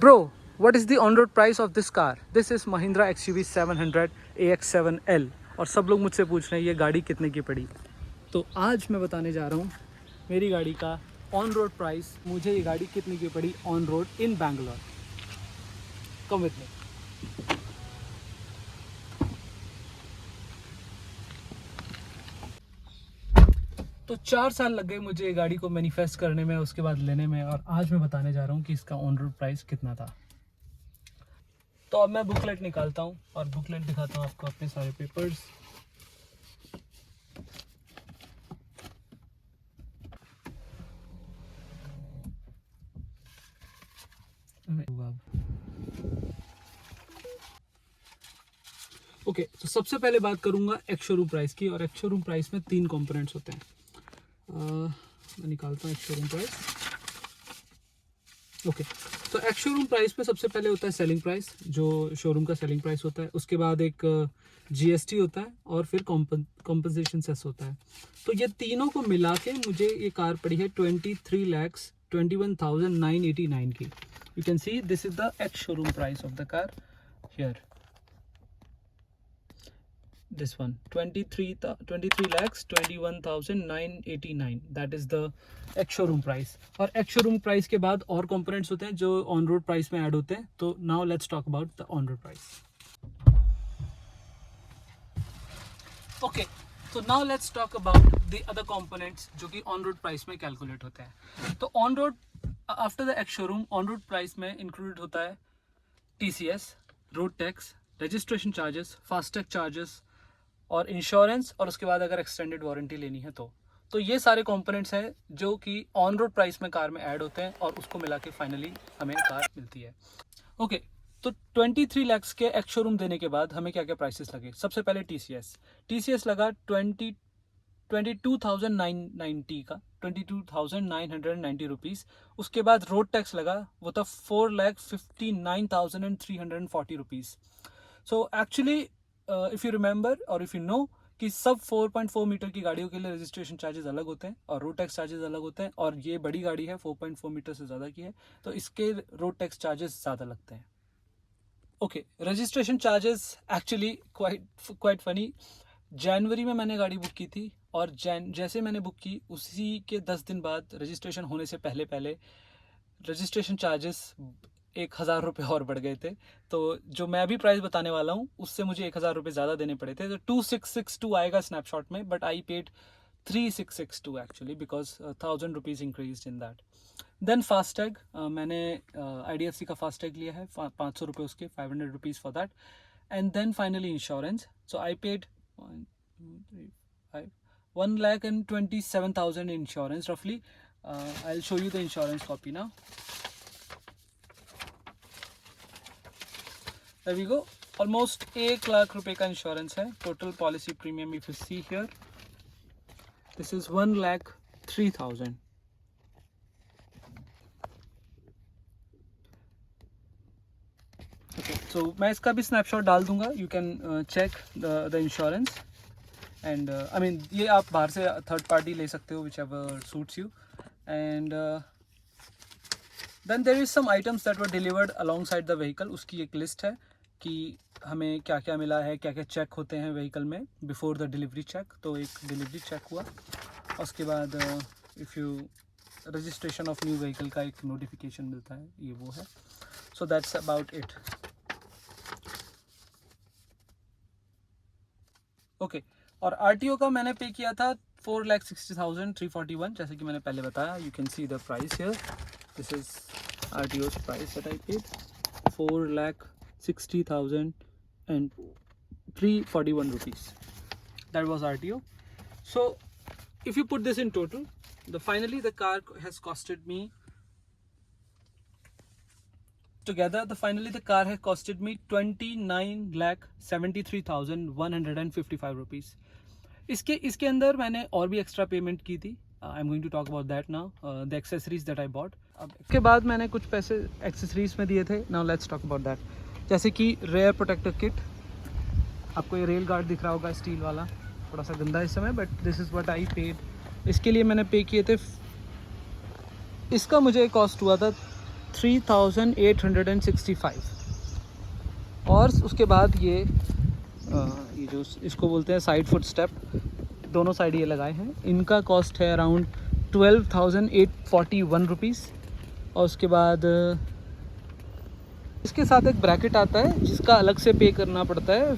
Bro, what is the on-road price of this car? This is Mahindra XUV 700 AX7L. और सब लोग मुझसे पूछ रहे हैं ये गाड़ी कितने की पड़ी। तो आज मैं बताने जा रहा हूँ मेरी गाड़ी का ऑन रोड प्राइस, मुझे ये गाड़ी कितने की पड़ी on road in Bangalore. Come with me. तो 4 साल लग गए मुझे ये गाड़ी को मैनिफेस्ट करने में, उसके बाद लेने में, और आज मैं बताने जा रहा हूँ कि इसका ऑन रोड प्राइस कितना था। तो अब मैं बुकलेट निकालता हूँ और बुकलेट दिखाता हूँ आपको, अपने सारे पेपर्स। ओके, तो सबसे पहले बात करूंगा एक्स शोरूम प्राइस की, और एक्स शोरूम प्राइस में 3 कंपोनेंट्स होते हैं। मैं निकालता हूँ एक्स शोरूम प्राइस। ओके, तो एक्स शोरूम प्राइस में सबसे पहले होता है सेलिंग प्राइस, जो शोरूम का सेलिंग प्राइस होता है। उसके बाद एक जीएसटी होता है, और फिर कॉम्पनसेशन सेस होता है। तो ये तीनों को मिला के मुझे ये कार पड़ी है 23,21,989 की। You can see this is the ex showroom price of the car here. This one 23,21,989, that is the ex showroom price। और ex showroom price के बाद और components होते हैं जो on road price में ऐड होते हैं। तो now let's talk about the on road price। Okay, so now let's talk about the other components जो कि on road price में calculate होते हैं। तो on road after the ex showroom on road price में included होता है TCS, road tax, registration charges, FASTag charges और इंश्योरेंस, और उसके बाद अगर एक्सटेंडेड वारंटी लेनी है तो ये सारे कंपोनेंट्स हैं जो कि ऑन रोड प्राइस में कार में ऐड होते हैं, और उसको मिला के फाइनली हमें कार मिलती है। ओके, तो 23 लाख के एक्स शोरूम देने के बाद हमें क्या क्या प्राइसेस लगे। सबसे पहले टीसीएस लगा 22,990 का, 22,990 रुपीज़। उसके बाद रोड टैक्स लगा, वो था 4,59,340 rupees. So actually if you remember और इफ़ यू नो कि सब 4.4 मीटर की गाड़ियों के लिए रजिस्ट्रेशन चार्जेस अलग होते हैं और रोड टैक्स चार्जेस अलग होते हैं, और ये बड़ी गाड़ी है 4.4 मीटर से ज़्यादा की है, तो इसके रोड टैक्स चार्जेस ज़्यादा लगते हैं। Okay, registration charges actually quite funny. जनवरी में मैंने गाड़ी बुक की थी, और जैसे मैंने बुक की उसी के 10 दिन बाद रजिस्ट्रेशन होने से पहले रजिस्ट्रेशन चार्जेस 1,000 रुपये और बढ़ गए थे। तो जो मैं अभी प्राइस बताने वाला हूँ उससे मुझे 1,000 रुपये ज़्यादा देने पड़े थे। तो 2,662 आएगा स्नैपशॉट में, but I paid 3,662 actually, because 1,000 rupees increase in that. Then FASTag, मैंने IDFC का फास्टैग लिया है, 500 रुपये उसके, 500 rupees for that. And then finally insurance, so I paid 1,27,000 insurance रफली। I will show you the insurance copy now. There we go, almost 1 lakh रुपए का insurance है। Total policy premium if you see here, this is 1,03,000। Okay, सो मैं इसका भी snapshot डाल दूंगा, you can check the insurance. And I mean ये आप बाहर से थर्ड पार्टी ले सकते हो, whichever suits you. And then there is some items that were delivered alongside the vehicle. उसकी एक लिस्ट है कि हमें क्या क्या मिला है, क्या क्या चेक होते हैं व्हीकल में बिफोर द डिलीवरी चेक। तो एक डिलीवरी चेक हुआ, उसके बाद if you registration of new vehicle का एक नोटिफिकेशन मिलता है, ये वो है। So that's about it. Okay, और RTO का मैंने पे किया था 4,60,341, जैसे कि मैंने पहले बताया। You can see the price here, this is RTO price that I paid, 4,60,341 rupees. That was RTO. So if you put this in total, finally the car has costed me together, the car has costed me 29,73,155 rupees. इसके अंदर मैंने और भी extra payment की थी। I am going to talk about that now, the accessories that I bought. अब इसके बाद मैंने कुछ पैसे एक्सेसरीज में दिए थे। Now let's talk about that. जैसे कि रेयर प्रोटेक्टर किट, आपको ये रेल गार्ड दिख रहा होगा स्टील वाला, थोड़ा सा गंदा इस समय, but this is what I paid. इसके लिए मैंने पे किए थे, इसका मुझे कॉस्ट हुआ था 33,865। और उसके बाद ये जो इसको बोलते हैं साइड फुट स्टेप, दोनों साइड ये लगाए हैं, इनका कॉस्ट है अराउंड 12,841 रुपीज़। और उसके बाद इसके साथ एक ब्रैकेट आता है जिसका अलग से पे करना पड़ता है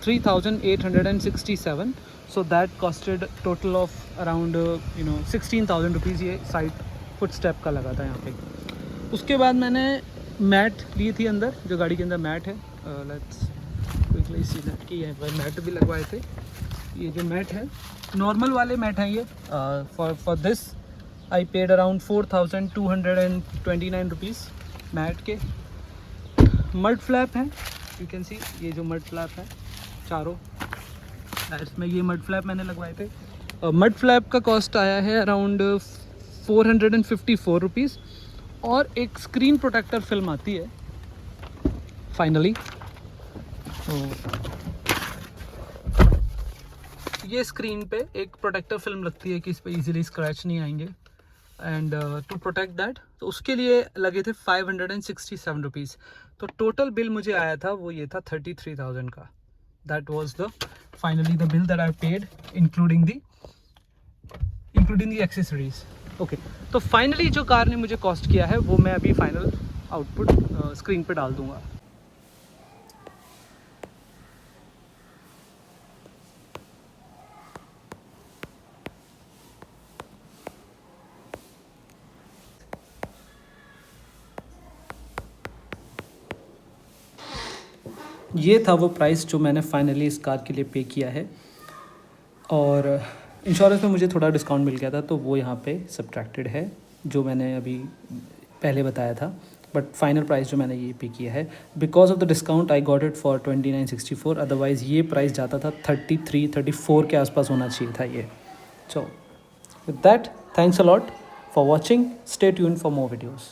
3,867। So that costed total of around 16,000 rupees ये साइड फुट स्टेप का लगा था यहाँ पे। उसके बाद मैंने मैट ली थी अंदर, जो गाड़ी के अंदर मैट है, लेट्स क्विकली सी दैट कि यहाँ पर मैट भी लगवाए थे। ये जो मैट है नॉर्मल वाले मैट हैं ये। For this I paid around 4,229 rupees mat के। मड फ्लैप है, यू कैन सी, ये जो मड फ्लैप है चारों टायर्स में, ये मड फ्लैप मैंने लगवाए थे। मड फ्लैप का कॉस्ट आया है अराउंड 454 रुपीज़। और एक स्क्रीन प्रोटेक्टर फिल्म आती है फाइनली। तो ये स्क्रीन पे एक प्रोटेक्टर फिल्म लगती है कि इस पे इजीली स्क्रैच नहीं आएंगे, एंड टू प्रोटेक्ट दैट तो उसके लिए लगे थे 567 रुपीज़। तो टोटल बिल मुझे आया था वो ये था 33,000 का। That was the finally the bill that I paid including the accessories. Okay, तो फाइनली जो कार ने मुझे कॉस्ट किया है वो मैं अभी फाइनल आउटपुट स्क्रीन पे डाल दूंगा। ये था वो प्राइस जो मैंने फाइनली इस कार के लिए पे किया है। और इंश्योरेंस में मुझे थोड़ा डिस्काउंट मिल गया था तो वो यहाँ पे सब्ट्रैक्टेड है जो मैंने अभी पहले बताया था। बट फाइनल प्राइस जो मैंने ये पे किया है, because of the discount I got it for 2964। Otherwise ये प्राइस जाता था 33-34 के आसपास होना चाहिए था ये। So with that, thanks a lot for watching, stay tuned for more videos.